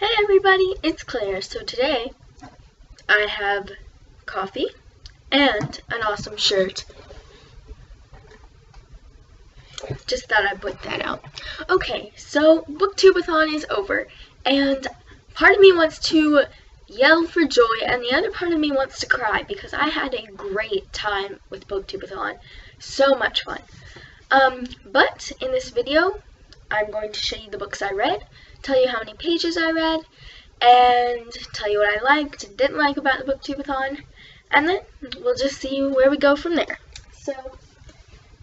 Hey everybody, it's Claire. So today I have coffee and an awesome shirt. Just thought I'd put that out. Okay, so BookTube-A-Thon is over and part of me wants to yell for joy and the other part of me wants to cry because I had a great time with BookTube-A-Thon. So much fun. But in this video, I'm going to show you the books I read, tell you how many pages I read, and tell you what I liked and didn't like about the BookTube-A-Thon, and then we'll just see where we go from there. So,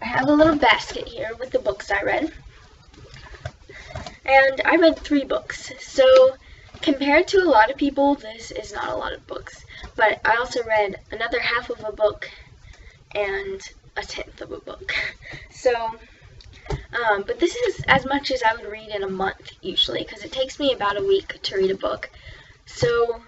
I have a little basket here with the books I read, and I read 3 books, so compared to a lot of people, this is not a lot of books, but I also read another half of a book and a 10th of a book, so but this is as much as I would read in a month usually, because it takes me about a week to read a book. So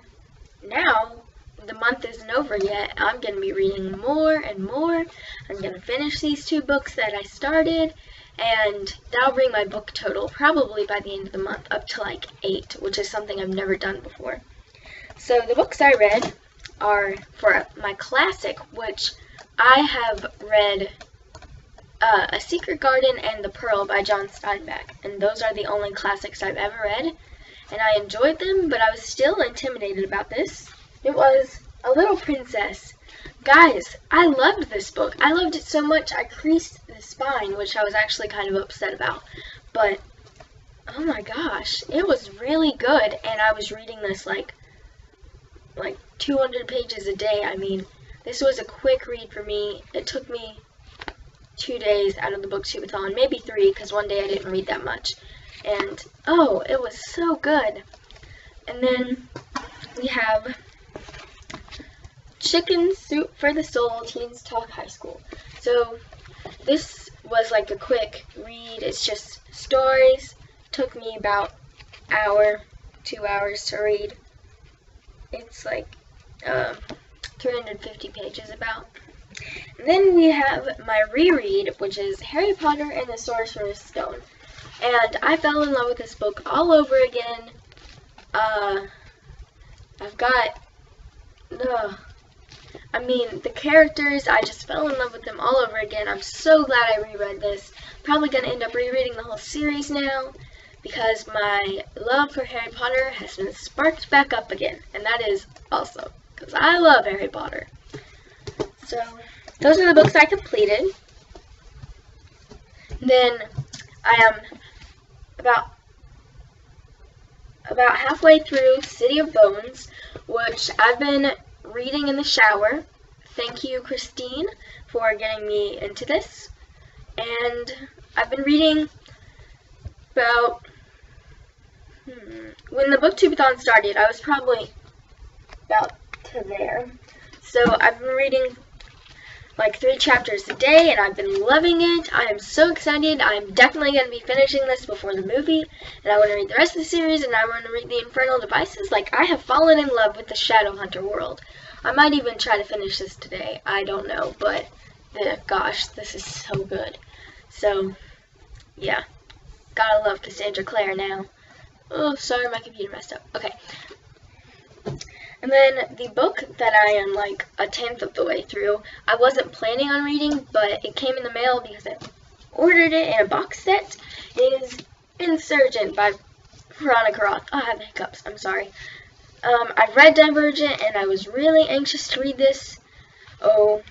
now the month isn't over yet. I'm going to be reading more and more. I'm going to finish these 2 books that I started, and that'll bring my book total probably by the end of the month up to like 8, which is something I've never done before. So the books I read are for my classic, which I have read A Secret Garden and The Pearl by John Steinbeck, and those are the only classics I've ever read, and I enjoyed them, but I was still intimidated about this. It was A Little Princess. Guys, I loved this book. I loved it so much I creased the spine, which I was actually kind of upset about, but oh my gosh, it was really good, and I was reading this like 200 pages a day. I mean, this was a quick read for me. It took me 2 days out of the BookTube-A-Thon, maybe 3, because one day I didn't read that much. And, oh, it was so good. And then we have Chicken Soup for the Soul, Teens Talk High School. So, this was like a quick read. It's just stories. Took me about an hour, 2 hours to read. It's like 350 pages about. And then we have my reread, which is Harry Potter and the Sorcerer's Stone. And I fell in love with this book all over again. The characters, I just fell in love with them all over again. I'm so glad I reread this. Probably going to end up rereading the whole series now, because my love for Harry Potter has been sparked back up again. And that is awesome, because I love Harry Potter. So, those are the books I completed. Then, I am about halfway through City of Bones, which I've been reading in the shower. Thank you, Christine, for getting me into this. And I've been reading about, when the BookTube-A-Thon started, I was probably about to there. So, I've been reading like 3 chapters a day, and I've been loving it. I am so excited. I'm definitely going to be finishing this before the movie, and I want to read the rest of the series, and I want to read the Infernal Devices. Like, I have fallen in love with the Shadowhunter world. I might even try to finish this today. I don't know, but gosh, this is so good. So, yeah. Gotta love Cassandra Clare now. Oh, sorry, my computer messed up. Okay. And then the book that I am like a 10th of the way through, I wasn't planning on reading, but it came in the mail because I ordered it in a box set, is Insurgent by Veronica Roth. Oh, I have hiccups, I'm sorry. I've read Divergent, and I was really anxious to read this. Oh,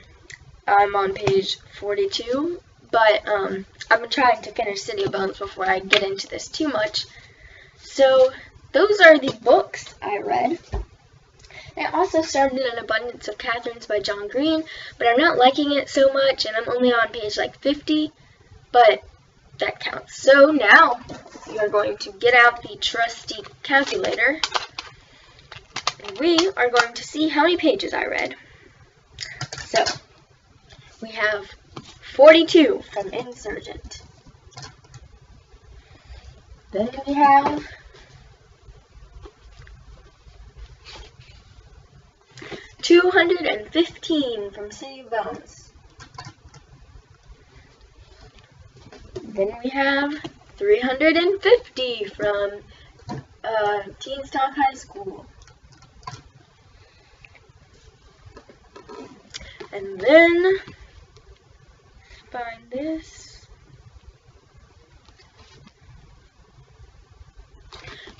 I'm on page 42, but I've been trying to finish City of Bones before I get into this too much. So, those are the books I read. I also started An Abundance of Catherines by John Green, but I'm not liking it so much, and I'm only on page like 50, but that counts. So now, we are going to get out the trusty calculator, and we are going to see how many pages I read. So, we have 42 from Insurgent. Then we have 215 from City of Bones. Then we have 350 from Teens Talk High School. And then, find this.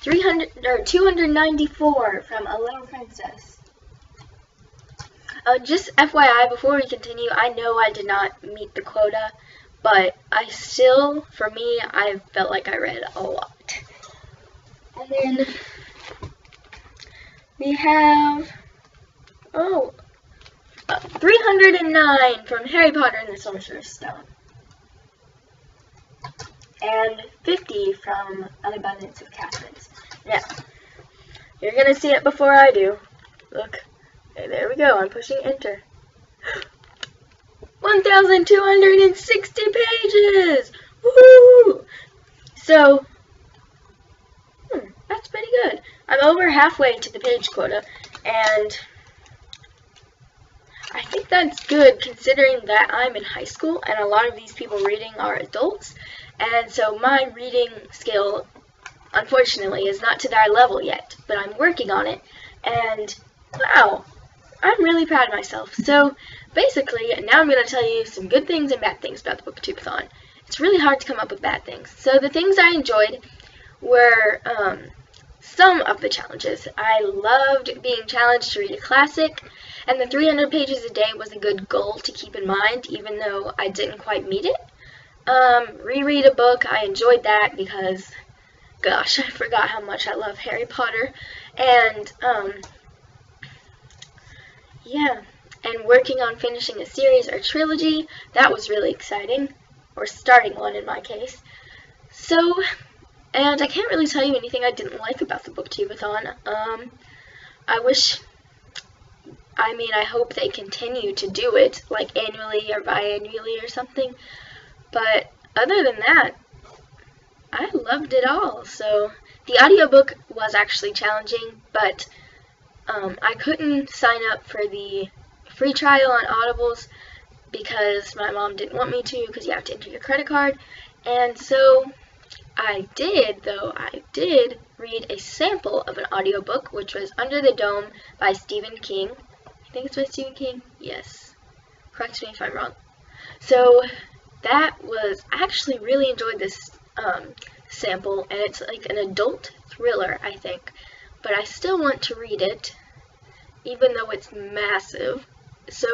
294 from A Little Princess. Just FYI, before we continue, I know I did not meet the quota, but for me, I felt like I read a lot. And then we have, 309 from Harry Potter and the Sorcerer's Stone. And 50 from An Abundance of Caskets. Now, you're going to see it before I do. Look, there we go, I'm pushing enter. 1,260 pages! Woohoo! So, that's pretty good. I'm over halfway to the page quota, and I think that's good considering that I'm in high school and a lot of these people reading are adults, and so my reading skill, unfortunately, is not to their level yet, but I'm working on it, and wow, I'm really proud of myself. So basically, now I'm going to tell you some good things and bad things about the BookTube-A-Thon. It's really hard to come up with bad things. So the things I enjoyed were some of the challenges. I loved being challenged to read a classic, and the 300 pages a day was a good goal to keep in mind, even though I didn't quite meet it. Reread a book, I enjoyed that because, gosh, I forgot how much I love Harry Potter. And, yeah, and working on finishing a series or trilogy, that was really exciting, or starting one in my case. So, and I can't really tell you anything I didn't like about the BookTube-A-Thon. I hope they continue to do it, like annually or biannually or something. But other than that, I loved it all. So the audiobook was actually challenging, but I couldn't sign up for the free trial on Audibles because my mom didn't want me to, because you have to enter your credit card. And so I did read a sample of an audiobook, which was Under the Dome by Stephen King. I think it's by Stephen King. Yes. Correct me if I'm wrong. So I actually really enjoyed this sample, and it's like an adult thriller, I think. But I still want to read it, even though it's massive. So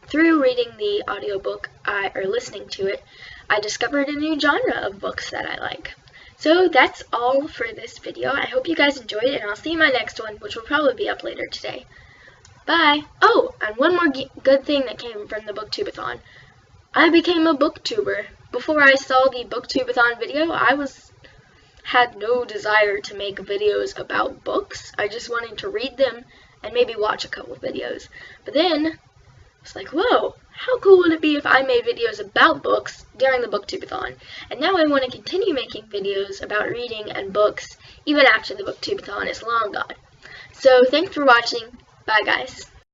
through reading the audiobook, or listening to it, I discovered a new genre of books that I like. So that's all for this video. I hope you guys enjoyed it, and I'll see you in my next one, which will probably be up later today. Bye! Oh, and one more good thing that came from the BookTube-A-Thon. I became a booktuber. Before I saw the BookTube-A-Thon video, I had no desire to make videos about books. I just wanted to read them and maybe watch a couple videos. But then, it's like, whoa, how cool would it be if I made videos about books during the BookTube-A-Thon? And now I want to continue making videos about reading and books even after the BookTube-A-Thon is long gone. So thanks for watching. Bye, guys.